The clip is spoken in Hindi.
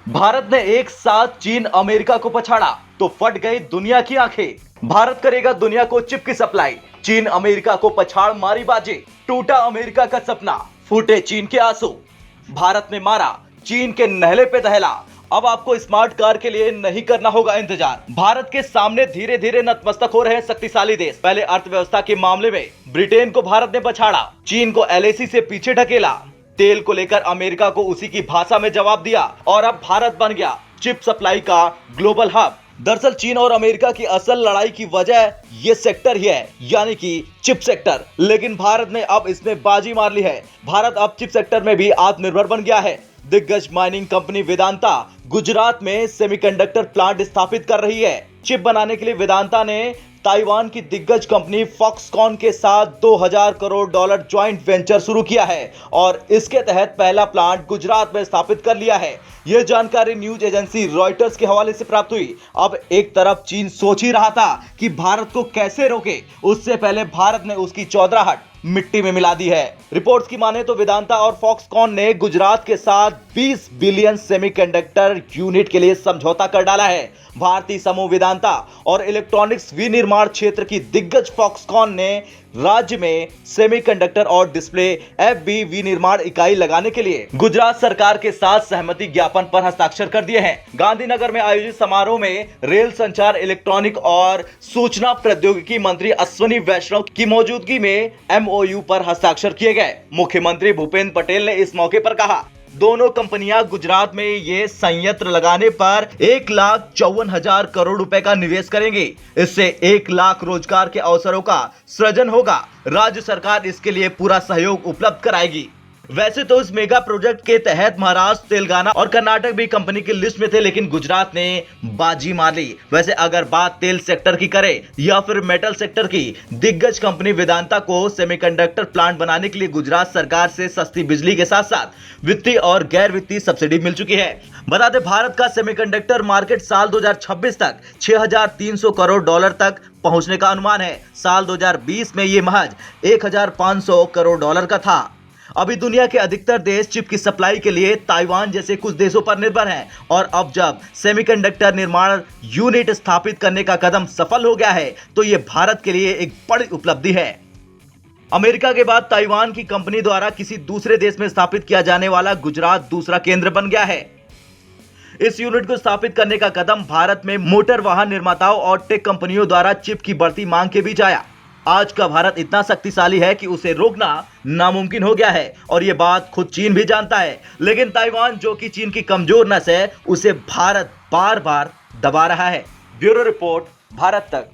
भारत ने एक साथ चीन अमेरिका को पछाड़ा तो फट गई दुनिया की आंखें। भारत करेगा दुनिया को चिप की सप्लाई, चीन अमेरिका को पछाड़ मारी बाजी। टूटा अमेरिका का सपना, फूटे चीन के आंसू। भारत ने मारा चीन के नहले पे दहला। अब आपको स्मार्ट कार के लिए नहीं करना होगा इंतजार। भारत के सामने धीरे धीरे नतमस्तक हो रहे हैं शक्तिशाली देश। पहले अर्थव्यवस्था के मामले में ब्रिटेन को भारत ने पछाड़ा, चीन को एलएसी से पीछे ढकेला, तेल को लेकर अमेरिका को उसी की भाषा में जवाब दिया और अब भारत बन गया चिप सप्लाई का ग्लोबल हब। दरअसल चीन और अमेरिका की असल लड़ाई की वजह ये सेक्टर ही है, यानी कि चिप सेक्टर। लेकिन भारत ने अब इसमें बाजी मार ली है। भारत अब चिप सेक्टर में भी आत्मनिर्भर बन गया है। दिग्गज माइनिंग कंपनी वेदांता गुजरात में सेमीकंडक्टर प्लांट स्थापित कर रही है। चिप बनाने के लिए वेदांता ने ताइवान की दिग्गज कंपनी फॉक्सकॉन के साथ $2000 करोड़ ज्वाइंट वेंचर शुरू किया है और इसके तहत पहला प्लांट गुजरात में स्थापित कर लिया है। यह जानकारी न्यूज एजेंसी रॉयटर्स के हवाले से प्राप्त हुई। अब एक तरफ चीन सोच ही रहा था कि भारत को कैसे रोके, उससे पहले भारत ने उसकी चौधराहट मिट्टी में मिला दी है। रिपोर्ट्स की माने तो वेदांता और फॉक्सकॉन ने गुजरात के साथ 20 बिलियन सेमीकंडक्टर यूनिट के लिए समझौता कर डाला है। भारतीय समूह वेदांता और इलेक्ट्रॉनिक्स विनिर्माण क्षेत्र की दिग्गज फॉक्सकॉन ने राज्य में सेमीकंडक्टर और डिस्प्ले एफबी विनिर्माण इकाई लगाने के लिए गुजरात सरकार के साथ सहमति ज्ञापन पर हस्ताक्षर कर दिए हैं। गांधीनगर में आयोजित समारोह में रेल संचार, इलेक्ट्रॉनिक और सूचना प्रौद्योगिकी मंत्री अश्विनी वैष्णव की मौजूदगी में एमओयू पर हस्ताक्षर किए गए। मुख्यमंत्री भूपेंद्र पटेल ने इस मौके पर कहा, दोनों कंपनियां गुजरात में ये संयंत्र लगाने पर 1,54,000 करोड़ रुपए का निवेश करेंगी। इससे 1 लाख रोजगार के अवसरों का सृजन होगा। राज्य सरकार इसके लिए पूरा सहयोग उपलब्ध कराएगी। वैसे तो इस मेगा प्रोजेक्ट के तहत महाराष्ट्र, तेलंगाना और कर्नाटक भी कंपनी की लिस्ट में थे, लेकिन गुजरात ने बाजी मार ली। वैसे अगर बात तेल सेक्टर की करें या फिर मेटल सेक्टर की, दिग्गज कंपनी वेदांता को सेमीकंडक्टर प्लांट बनाने के लिए गुजरात सरकार से सस्ती बिजली के साथ साथ वित्तीय और गैर वित्तीय सब्सिडी मिल चुकी है। बता दें, भारत का सेमीकंडक्टर मार्केट साल 2026 तक $6,300 करोड़ तक पहुंचने का अनुमान है। साल 2020 में ये महज $1,500 करोड़ का था। अभी दुनिया के अधिकतर देश चिप की सप्लाई के लिए ताइवान जैसे कुछ देशों पर निर्भर हैं और अब जब सेमीकंडक्टर निर्माण यूनिट स्थापित करने का कदम सफल हो गया है तो यह भारत के लिए एक बड़ी उपलब्धि है। अमेरिका के बाद ताइवान की कंपनी द्वारा किसी दूसरे देश में स्थापित किया जाने वाला गुजरात दूसरा केंद्र बन गया है। इस यूनिट को स्थापित करने का कदम भारत में मोटर वाहन निर्माताओं और टेक कंपनियों द्वारा चिप की बढ़ती मांग के बीच आया। आज का भारत इतना शक्तिशाली है कि उसे रोकना नामुमकिन हो गया है और ये बात खुद चीन भी जानता है। लेकिन ताइवान, जो कि चीन की कमजोर नस है, उसे भारत बार बार दबा रहा है। ब्यूरो रिपोर्ट, भारत तक।